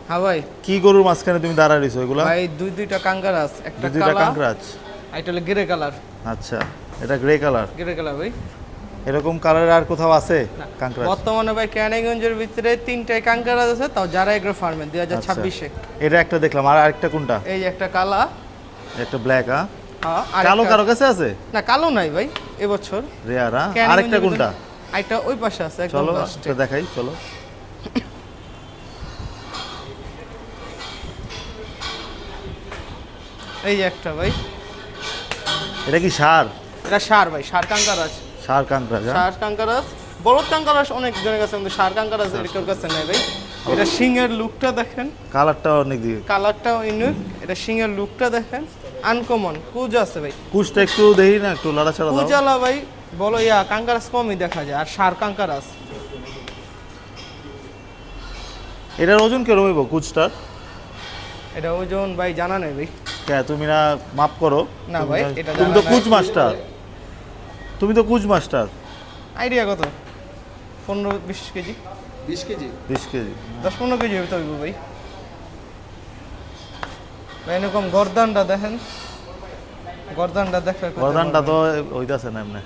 হ্যাঁ ভাই। কি গরুর মাঝখানে তুমি দাঁড়ায় রইছো এগুলা? ভাই দুইটা কাঙ্গারাস, একটা দুইটা কালা, কাঙ্করাজ। একটা হলো গ্রে কালার। আচ্ছা, এটা গ্রে কালার। গ্রে কালার ভাই। এরকম কালার আর কোথাও আছে কাঙ্করাজ? বর্তমানে ভাই ক্যানিগঞ্জের ভিতরে 3টাই কাঙ্গারাজ আছে, তাও যারা এগ্রো ফার্মে 2026-এ। এটা একটা দেখলাম, আর আরেকটা কোনটা? এই যে একটা কালা, একটা ব্ল্যাক। হ্যাঁ। কালো কারো কাছে আছে? না, কালো নাই ভাই এবছর। রেয়ার। আরেকটা কোনটা? আরেকটা ওই পাশে আছে একদম চলো লাস্টে। একটা দেখাই, চলো। এই যে একটা ভাই। এটা কি সার? এটা সার ভাই, সার কাঙ্গারাজ। সার কাঙ্করাজ। সার কাঙ্গারাজ, বলদ কাঙ্গারাজ অনেক জনের কাছে, কিন্তু সার কাঙ্গারাজ এর কাছে নাই ভাই। এটা সিংহের লুকটা দেখেন, কালারটা অনেক দিকে। কালারটাও ইউনিক। এটা সিংহের লুকটা দেখেন, আনকমন। কুজ আছে ভাই, কুচটা একটু দেখি না, একটু লড়াছাড়া দাও। কুজালা ভাই বলো কাঙ্গারাজ কমই দেখা যায়, আর সার কাঙ্গারাজ। এটার ওজন কেরম হইব কুচটার? এটা ওজন ভাই জানা নেই ভাই। কে তুমি না মাপ করো? না ভাই, এটা তুমি জানা তো নাই। কুচ মাস্টার, তুমি তো কুচ মাস্টার। আইডিয়া কত? 15-20 কেজি। 20 কেজি। 20 কেজি। 10-15 কেজি হইতে হইব ভাই। ভাই এরকম গর্দানটা দেখেন, গর্দানটা দেখলে গর্দানটা তো হইতাছে না এমনি।